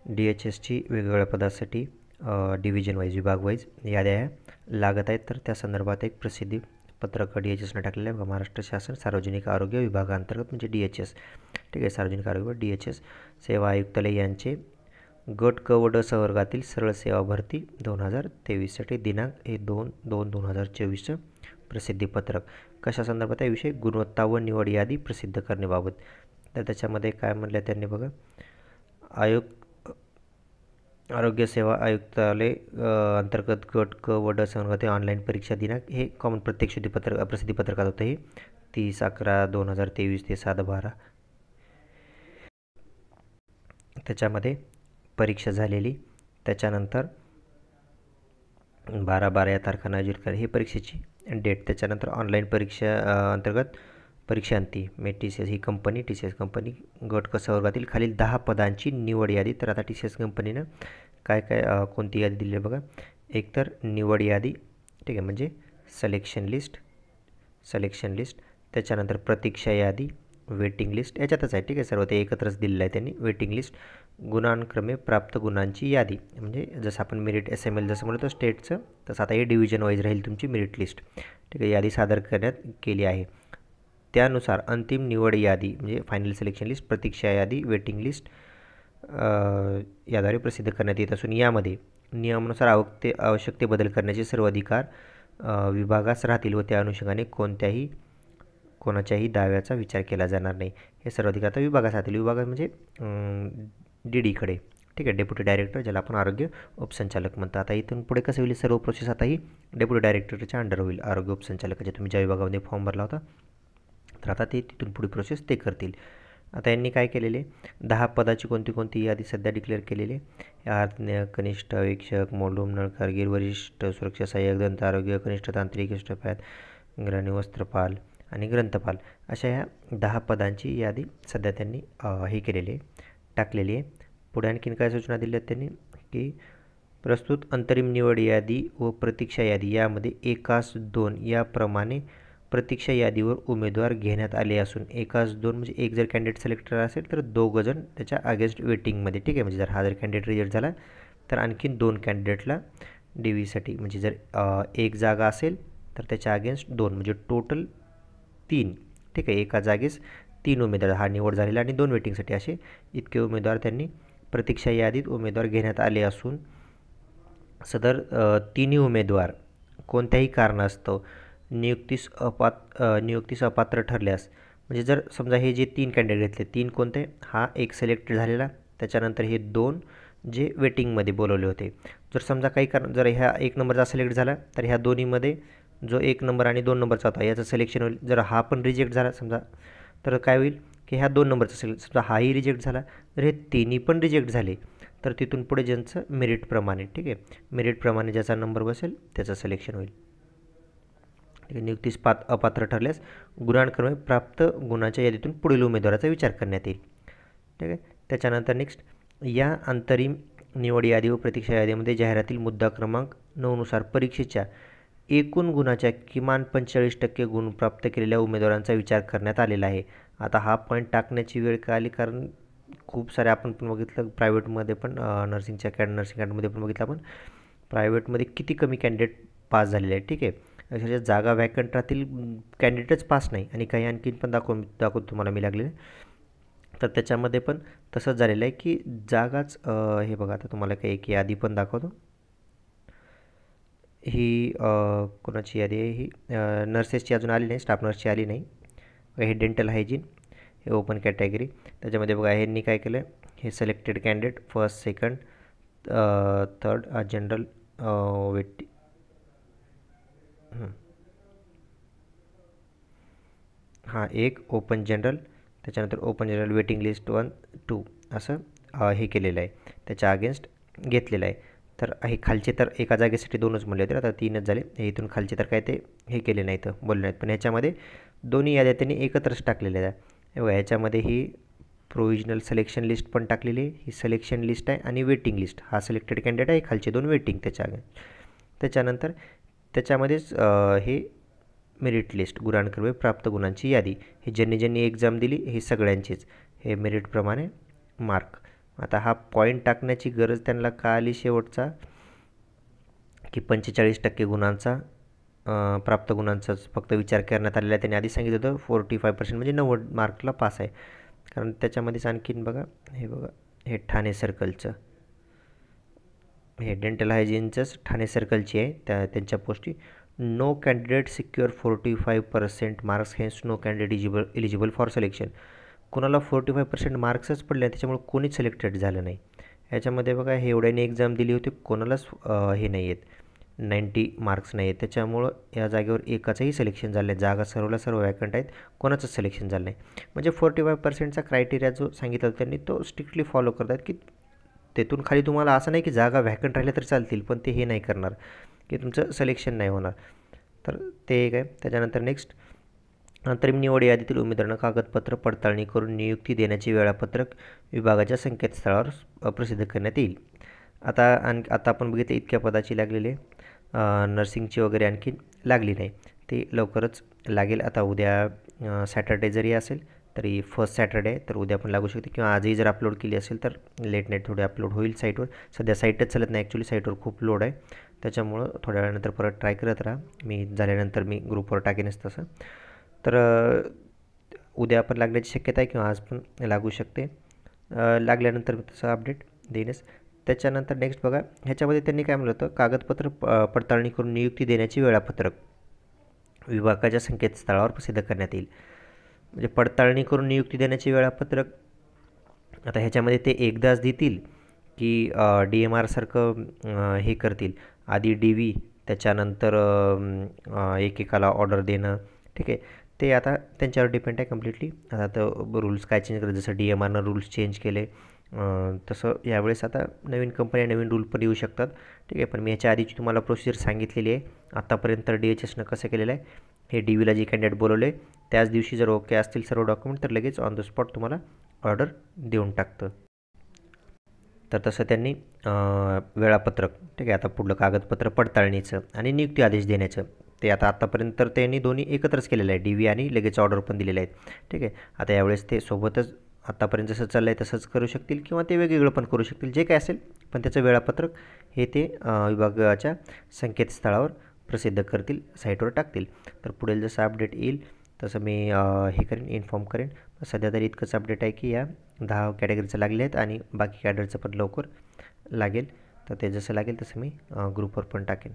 DHSची वेगवेगळ्या पदासाठी division wise विभाग वाईज याद्या लागत आहेत, तर त्या संदर्भात एक प्रसिद्धी पत्रक DHSनं टाकलेलं आहे बघा. महाराष्ट्र शासन सार्वजनिक आरोग्य विभागाअंतर्गत म्हणजे DHS, ठीक आहे, सार्वजनिक आरोग्य DHS सेवा आयुक्तालय यांचे गट क व ड संवर्गातील सरळ सेवा भरती 2023साठी दिनांक 2/2/2024चं प्रसिद्धीपत्रक कशा संदर्भात आहे विषय गुणवत्ता व निवड यादी प्रसिद्ध करण्याबाबत. तर त्याच्यामध्ये काय म्हटलं त्यांनी बघा, आरोग्य सेवा आयुक्तालय अंतर्गत गट क व ड संवर्गातील ऑनलाईन परीक्षा दिनांक हे कॉमन प्रत्येक प्रसिद्धीपत्रकात होतं. हे 30/11/2023 ते 7/12 त्याच्यामध्ये परीक्षा झालेली. त्याच्यानंतर 12/12 या तारखांना आयोजित कर ही परीक्षेची डेट. त्याच्यानंतर ऑनलाईन परीक्षा अंतर्गत परीक्षांती TCS ही कंपनी, TCS कंपनी गट क संवर्गातील खालील 10 पदांची निवड यादी. तर आता TCS कंपनीनं काय कोणती यादी दिली आहे बघा. एक तर निवड यादी, ठीक आहे, म्हणजे सिलेक्शन लिस्ट. त्याच्यानंतर प्रतीक्षा यादी, वेटिंग लिस्ट याच्यातच आहे, ठीक आहे, सर्व ते एकत्रच दिलेलं आहे त्यांनी. वेटिंग लिस्ट, गुणांक्रमे प्राप्त गुणांची यादी, म्हणजे जसं आपण मेरिट SML जसं म्हणतो स्टेटचं, तसं आता हे डिव्हिजन वाईज राहील तुमची मेरिट लिस्ट, ठीक आहे. यादी सादर करण्यात केली आहे. त्यानुसार अंतिम निवड यादी म्हणजे फायनल सिलेक्शन लिस्ट, प्रतीक्षा यादी, वेटिंग लिस्ट याद्वारे प्रसिद्ध करण्यात येत असून यामध्ये नियमानुसार आवश्यक ते बदल करण्याचे सर्व अधिकार विभागास राहतील व त्या अनुषंगाने कोणाच्याही दाव्याचा विचार केला जाणार नाही. हे सर्व अधिकार आता विभागास राहतील. विभागात म्हणजे DDकडे, ठीक आहे, डेप्युटी डायरेक्टर, ज्याला आपण आरोग्य उपसंचालक म्हणतो. आता इथून पुढे कसं होईल, सर्व प्रोसेस आता ही डेप्युटी डायरेक्टरच्या अंडर होईल. आरोग्य उपसंचालकाच्या तुम्ही ज्या विभागामध्ये फॉर्म भरला होता, तर आता ते तिथून पुढे प्रोसेस ते करतील. आता यांनी काय केलेले, 10 पदाची कोणती यादी सध्या डिक्लेअर केलेली आहे. कनिष्ठ अधीक्षक, मोडूम, नळकारगीर, वरिष्ठ सुरक्षा सहाय्यक, दंत आरोग्य, कनिष्ठ तांत्रिक, इष्टपात, ग्रहणी वस्त्रपाल आणि ग्रंथपाल अशा ह्या 10 पदांची यादी सध्या त्यांनी हे केलेली आहे, टाकलेली आहे. पुढे आणखीन काय सूचना दिल्या त्यांनी की प्रस्तुत अंतरिम निवड यादी व प्रतीक्षा यादी यामध्ये 1:2 याप्रमाणे प्रतीक्षा यादीवर उमेदवार घेण्यात आले असून 1:2 म्हणजे एक जर कॅन्डिडेट सिलेक्ट असेल तर 2 जण त्याच्या अगेन्स्ट वेटिंगमध्ये, ठीक आहे. म्हणजे जर हा जर कॅन्डिडेट रिजेक्ट झाला तर आणखीन 2 कॅन्डिडेटला DVसाठी म्हणजे जर एक जागा असेल तर त्याच्या अगेन्स्ट 2 म्हणजे टोटल 3, ठीक आहे. एका जागेस 3 उमेदवार हा निवड झालेला आणि 2 वेटिंगसाठी असे इतके उमेदवार त्यांनी प्रतीक्षा यादीत उमेदवार घेण्यात आले असून सदर 3ही उमेदवार कोणत्याही कारणास्तव नियुक्तीस अपात्र ठरल्यास, म्हणजे जर समजा हे जे 3 कॅन्डिडेट घेतले, 3 कोणते, हा एक सिलेक्ट झालेला, त्याच्यानंतर हे 2 जे वेटिंगमध्ये बोलवले होते, जर समजा काही कारण जर ह्या 1 नंबरचा सिलेक्ट झाला तर ह्या दोन्हीमध्ये जो 1 नंबर आणि 2 नंबरचा होता याचं सिलेक्शन होईल. जर हा पण रिजेक्ट झाला समजा तर काय होईल की ह्या 2 नंबरचा समजा हाही रिजेक्ट झाला तर हे तिन्ही पण रिजेक्ट झाले तर तिथून पुढे ज्यांचं मेरिटप्रमाणे, ठीक आहे, मेरिटप्रमाणे ज्याचा नंबर बसेल त्याचं सिलेक्शन होईल. नियुक्तीस अपात्र ठरल्यास गुणांक्रमे प्राप्त गुणांच्या यादीतून पुढील उमेदवाराचा विचार करण्यात येईल, ठीक आहे. त्याच्यानंतर नेक्स्ट, या अंतरिम निवड यादी व प्रतीक्षा यादीमध्ये जाहिरातील मुद्दा क्रमांक 9 नुसार परीक्षेच्या एकूण गुणाच्या किमान 45% गुण प्राप्त केलेल्या उमेदवारांचा विचार करण्यात आलेला आहे. आता हा पॉईंट टाकण्याची वेळ का आली, कारण खूप सारे आपण पण बघितलं प्रायव्हेटमध्ये पण नर्सिंग अकॅडमीमध्ये पण बघितलं आपण प्रायव्हेटमध्ये किती कमी कॅन्डिडेट पास झालेले आहेत, ठीक आहे. अशा जागा वॅकंट राहतील, कॅन्डिडेटच पास नाही आणि काही आणखीन पण दाखवतो तुम्हाला मी लागलेले. तर त्याच्यामध्ये पण तसंच झालेलं आहे की जागाच हे बघा, आता तुम्हाला काही एक यादी पण दाखवतो. ही कोणाची यादी आहे, ही नर्सेसची अजून आली नाही, स्टाफ नर्सची आली नाही. हे डेंटल हायजीन, हे ओपन कॅटेगरी. त्याच्यामध्ये बघा ह्यांनी काय केलं, हे selected candidate first, second, third general हां एक ओपन जनरल, त्याच्यानंतर ओपन जनरल वेटिंग लिस्ट 1, 2 असं हे केलेलं आहे, त्याच्या अगेन्स्ट घेतलेलं आहे. तर हे खालचे तर एका जागेसाठी 2च म्हणले होते, आता 3च झाले. हे इथून खालचे तर काय ते हे केले नाहीत, बोलले नाहीत, पण ह्याच्यामध्ये दोन्ही याद्या त्यांनी एकत्रच टाकलेल्या आहे. ह्याच्यामध्ये ही प्रोव्हिजनल सिलेक्शन लिस्ट पण टाकलेली आहे, ही सिलेक्शन लिस्ट आहे आणि वेटिंग लिस्ट, हा सिलेक्टेड कॅन्डिडेट आहे, खालचे 2 वेटिंग त्याच्या त्याच्यानंतर त्याच्यामध्येच हे मेरिट लिस्ट, गुणांक्रमे प्राप्त गुणांची यादी, हे ज्यांनी एक्झाम दिली हे सगळ्यांचीच हे मेरिटप्रमाणे मार्क आता हा पॉईंट टाकण्याची गरज त्यांना का आली शेवटचा, की 45% गुणांचा प्राप्त गुणांचाच फक्त विचार करण्यात आलेला आहे. त्यांनी आधी सांगितलं होतं 45% म्हणजे 90 मार्कला पास आहे. कारण त्याच्यामध्येच आणखीन बघा, हे ठाणे सर्कलचं, हे डेंटल हायजीनचंच ठाणे सर्कलची आहे, त्यांच्या पोस्टची. No candidate secure 45% marks, hence no candidate eligible for selection. कोणाला 45% मार्क्सच पडले, त्याच्यामुळे कोणीच सिलेक्टेड झालं नाही. ह्याच्यामध्ये बघा, हे एवढ्याने एक्झाम दिली होती, कोणालाच हे नाही आहेत, 90 मार्क्स नाही आहेत. त्याच्यामुळं या जागेवर एकाचंही सिलेक्शन झालं नाही. जागा सर्व वॅकंट आहेत, कोणाचंच सिलेक्शन झालं नाही. म्हणजे 45%चा क्रायटेरिया जो सांगितला त्यांनी तो स्ट्रिक्टली फॉलो करतात, की तेथून खाली तुम्हाला असं नाही की जागा व्हॅकंट राहिल्या तर चालतील, पण ते हे नाही करणार की तुमचं सिलेक्शन नाही होणार. तर ते एक आहे. त्याच्यानंतर नेक्स्ट, अंतरिम निवड यादीतील उमेदवारांना कागदपत्र पडताळणी करून नियुक्ती देण्याचे वेळापत्रक विभागाच्या संकेतस्थळावर प्रसिद्ध करण्यात येईल. आता आपण बघितलं इतक्या पदाची लागलेली नर्सिंगची वगैरे आणखी लागली नाही, ते लवकरच लागेल. आता उद्या सॅटर्डे जरी असेल तरी फर्स्ट सॅटर्डे आहे, तर उद्या पण लागू शकते, किंवा आजही जर अपलोड केली असेल तर लेट नाईट थोडी अपलोड होईल साईटवर. सध्या साईटच चालत नाही ॲक्च्युली, साईटवर खूप लोड आहे. त्याच्यामुळं थोड्या वेळानंतर परत ट्राय करत राहा. मी झाल्यानंतर मी ग्रुपवर टाकेनच तसं. तर उद्या पण लागण्याची शक्यता आहे, किंवा आज पण लागू शकते. लागल्यानंतर तसं अपडेट देईनच. त्याच्यानंतर नेक्स्ट बघा, ह्याच्यामध्ये त्यांनी काय म्हटलं होतं, कागदपत्र पडताळणी करून नियुक्ती देण्याचे वेळापत्रक विभागाच्या संकेतस्थळावर प्रसिद्ध करण्यात येईल. म्हणजे पडताळणी करून नियुक्ती देण्याचे वेळापत्रक, आता ह्याच्यामध्ये ते एकदाच देतील की DMR सारखं हे करतील, आधी DV, त्याच्यानंतर एकेकाला ऑर्डर देणं, ठीक आहे. ते आता त्यांच्यावर डिपेंड आहे कम्प्लिटली. आता रूल्स काय चेंज करत, जसं DMRनं रूल्स चेंज केले तसं यावेळेस आता नवीन कंपन्या नवीन रूल पण येऊ शकतात, ठीक आहे. पण मी ह्याच्या आधीची तुम्हाला प्रोसिजर सांगितलेली आहे. आत्तापर्यंत DHSनं कसं केलेलं आहे, हे DVला जे कॅन्डिडेट बोलवले त्याच दिवशी जर ओके असतील सर्व डॉक्युमेंट, तर लगेच ऑन द स्पॉट तुम्हाला ऑर्डर देऊन टाकतं. तर तसं त्यांनी वेळापत्रक, ठीक आहे. आता पुढलं कागदपत्र पडताळणीचं आणि नियुक्ती आदेश देण्याचं, ते आत्तापर्यंत तर त्यांनी दोन्ही एकत्रच केलेलं आहे, DV आणि लगेच ऑर्डर पण दिलेले आहेत, ठीक आहे. आता यावेळेस ते सोबतच आत्तापर्यंत जसं चाललं आहे तसंच करू शकतील, किंवा ते वेगवेगळं पण करू शकतील, जे काय असेल. पण त्याचं वेळापत्रक हे ते विभागाच्या संकेतस्थळावर प्रसिद्ध करतील, साईटवर टाकतील. तर पुढील जसं अपडेट येईल तसं मी हे करेन, इन्फॉर्म करेन. सध्या तरी इतकंच अपडेट आहे की या 10 कॅटेगरीचं लागले आहेत, आणि बाकी कॅडरचं पण लवकर लागेल. तर ते जसं लागेल तसं मी ग्रुपवर पण टाकेन.